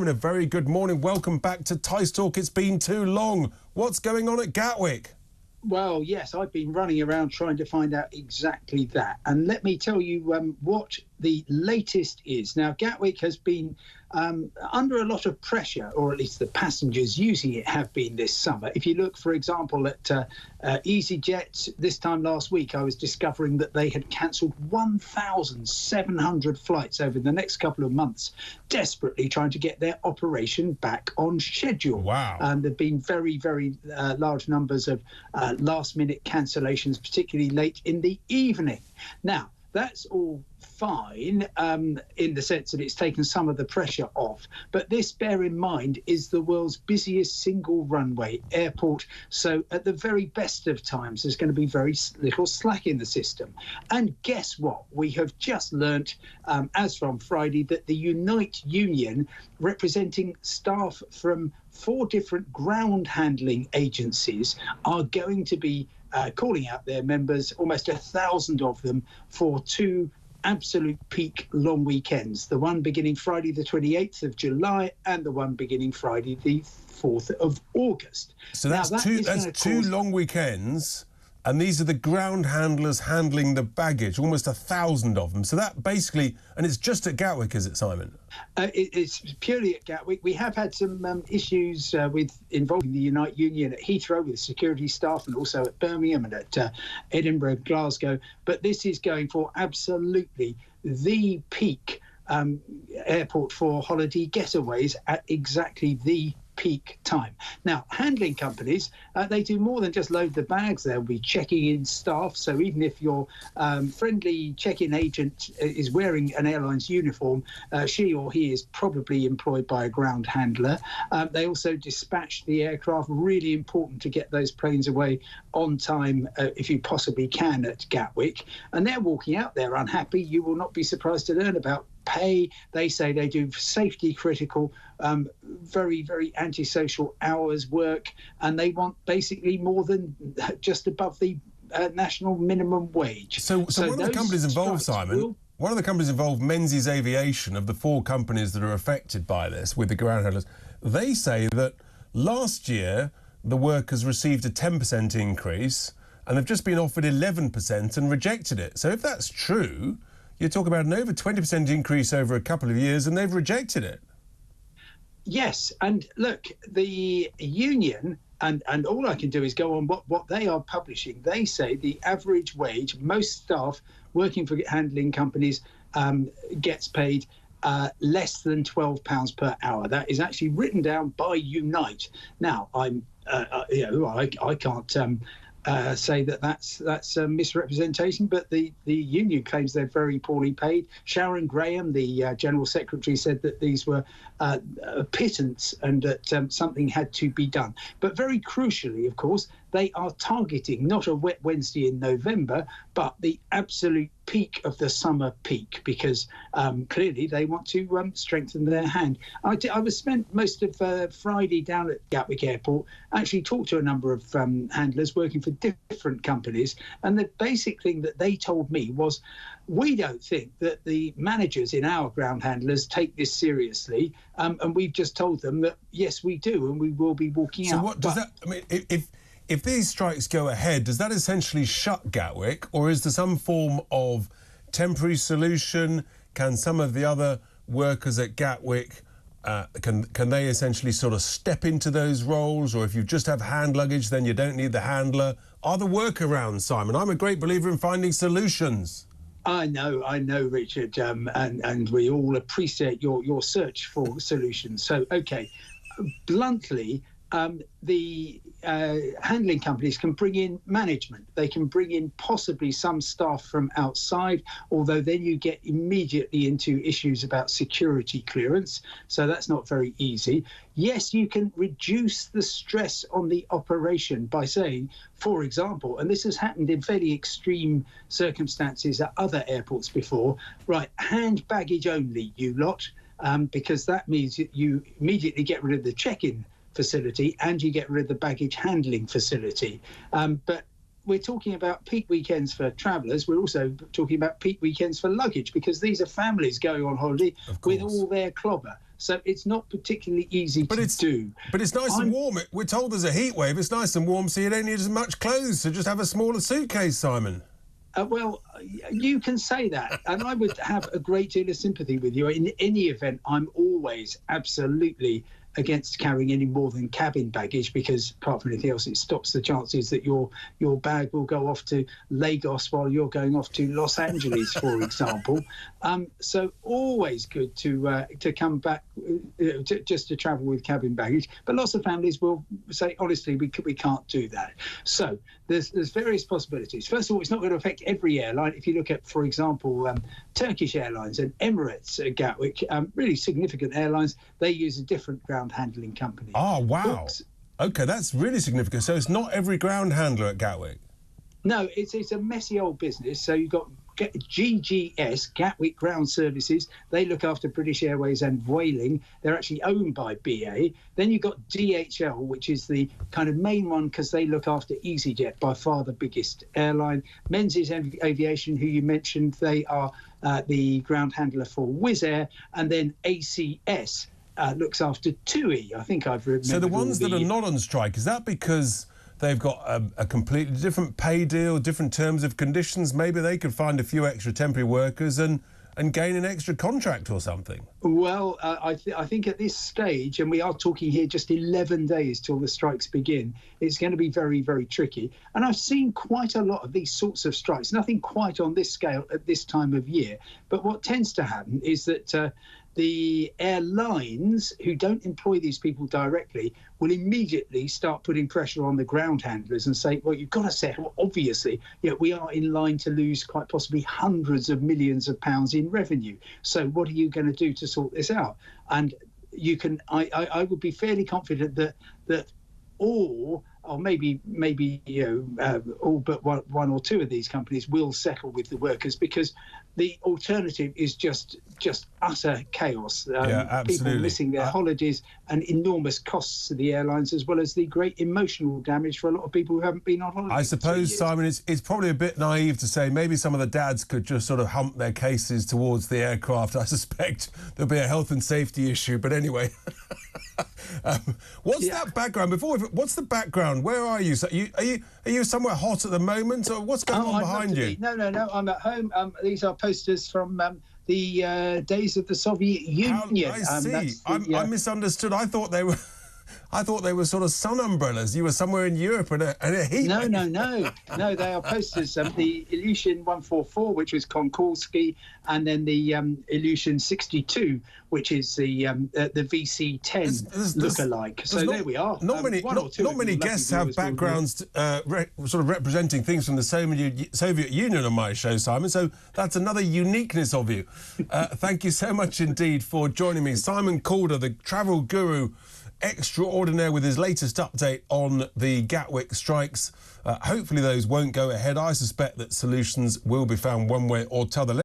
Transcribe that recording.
Simon, a very good morning. Welcome back to Tice Talk. It's been too long. What's going on at Gatwick? Well, yes, I've been running around trying to find out exactly that. And let me tell you what the latest is. Now, Gatwick has been under a lot of pressure, or at least the passengers using it have been this summer. If you look, for example, at EasyJet, this time last week, I was discovering that they had cancelled 1,700 flights over the next couple of months, desperately trying to get their operation back on schedule. Wow. And there have been very, very large numbers of last-minute cancellations, particularly late in the evening. Now, that's all fine in the sense that it's taken some of the pressure off. But this, bear in mind, is the world's busiest single runway airport. So at the very best of times, there's going to be very little slack in the system. And guess what? We have just learnt, as from Friday, that the Unite Union, representing staff from 4 different ground handling agencies, are going to be calling out their members, almost 1,000 of them, for 2 absolute peak long weekends, the one beginning Friday the 28th of July and the one beginning Friday the 4th of August. So that's two long weekends, and these are the ground handlers handling the baggage, almost 1,000 of them. So that basically, and it's just at Gatwick, is it, Simon? It's purely at Gatwick. We have had some issues involving the Unite Union at Heathrow with security staff, and also at Birmingham and at Edinburgh, Glasgow. But this is going for absolutely the peak airport for holiday getaways at exactly the peak time. Now, handling companies, they do more than just load the bags. They'll be checking in staff. So even if your friendly check-in agent is wearing an airline's uniform, she or he is probably employed by a ground handler. They also dispatch the aircraft. Really important to get those planes away on time, if you possibly can, at Gatwick. And they're walking out there unhappy. You will not be surprised to learn about pay. They say they do safety critical, very, very antisocial hours work, and they want basically more than just above the national minimum wage. So one of the companies involved, Simon, one of the companies involved, Menzies Aviation, of the 4 companies that are affected by this with the ground handlers, they say that last year the workers received a 10% increase and they've just been offered 11% and rejected it. So if that's true, you're talking about an over 20% increase over a couple of years, and they've rejected it. Yes, and look, the union, and all I can do is go on what they are publishing. They say the average wage, most staff working for handling companies gets paid less than £12 per hour. That is actually written down by Unite. Now, I can't say that's a misrepresentation, but the union claims they're very poorly paid. Sharon Graham, the General Secretary, said that these were a pittance and that something had to be done. But very crucially, of course, they are targeting not a wet Wednesday in November, but the absolute peak of the summer peak, because clearly they want to strengthen their hand. I was spent most of Friday down at Gatwick Airport, actually talked to a number of handlers working for different companies, and the basic thing that they told me was, we don't think that the managers in our ground handlers take this seriously, and we've just told them that yes, we do, and we will be walking out. So what does that, I mean, if these strikes go ahead, does that essentially shut Gatwick, or is there some form of temporary solution? Can some of the other workers at Gatwick, can they essentially sort of step into those roles? Or if you just have hand luggage, then you don't need the handler? Are there workarounds, Simon? I'm a great believer in finding solutions. I know, Richard, and we all appreciate your search for solutions. So, OK, bluntly, the handling companies can bring in management. They can bring in possibly some staff from outside, although then you get immediately into issues about security clearance. So that's not very easy. Yes, you can reduce the stress on the operation by saying, for example, and this has happened in fairly extreme circumstances at other airports before, right, hand baggage only, you lot, because that means you immediately get rid of the check-in facility and you get rid of the baggage handling facility. But we're talking about peak weekends for travellers. We're also talking about peak weekends for luggage, because these are families going on holiday with all their clobber. So it's not particularly easy to do. But it's nice and warm. We're told there's a heat wave. It's nice and warm, so you don't need as much clothes. So just have a smaller suitcase, Simon. Well, you can say that, and I would have a great deal of sympathy with you. In any event, I'm always absolutely against carrying any more than cabin baggage, because apart from anything else, it stops the chances that your bag will go off to Lagos while you're going off to Los Angeles, for example. So always good to come back just to travel with cabin baggage. But lots of families will say, honestly, we can't do that. So there's various possibilities. First of all, it's not going to affect every airline. If you look at, for example, Turkish Airlines and Emirates at Gatwick, really significant airlines, they use a different ground handling company. Oh, wow. OK, that's really significant. So it's not every ground handler at Gatwick? No, it's a messy old business. So you've got GGS, Gatwick Ground Services. They look after British Airways and Vueling. They're actually owned by BA. Then you've got DHL, which is the kind of main one because they look after EasyJet, by far the biggest airline. Menzies Aviation, who you mentioned, they are the ground handler for Wizz Air. And then ACS looks after TUI. I think I've remembered. So the ones that are not on strike, is that because they've got a completely different pay deal, different terms of conditions? Maybe they could find a few extra temporary workers and gain an extra contract or something. Well, I think at this stage, and we are talking here just 11 days till the strikes begin, it's going to be very, very tricky. And I've seen quite a lot of these sorts of strikes, nothing quite on this scale at this time of year. But what tends to happen is that the airlines who don't employ these people directly will immediately start putting pressure on the ground handlers and say, well, you've got to settle. Obviously, we are in line to lose quite possibly hundreds of millions of pounds in revenue. So what are you going to do to sort this out? And you can, I would be fairly confident that all, or maybe all but one or two of these companies will settle with the workers, because the alternative is just utter chaos. People missing their holidays and enormous costs to the airlines, as well as the great emotional damage for a lot of people who haven't been on holiday. I suppose, Simon, it's probably a bit naive to say maybe some of the dads could just sort of hump their cases towards the aircraft. I suspect there'll be a health and safety issue, but anyway. What's that background? What's the background? Where are you? So are you somewhere hot at the moment, or what's going on behind you? No. I'm at home. These are posters from the days of the Soviet Union. I see. I misunderstood. I thought they were sort of sun umbrellas. You were somewhere in Europe and a heat. No. They are posters. The Ilyushin 144, which was Konkolsky, and then the Ilyushin 62, which is the VC-10 look-alike. So there we are. Not many guests have backgrounds sort of representing things from the Soviet Union on my show, Simon. So that's another uniqueness of you. Thank you so much indeed for joining me, Simon Calder, the travel guru extraordinaire, with his latest update on the Gatwick strikes. Hopefully those won't go ahead. I suspect that solutions will be found one way or t'other.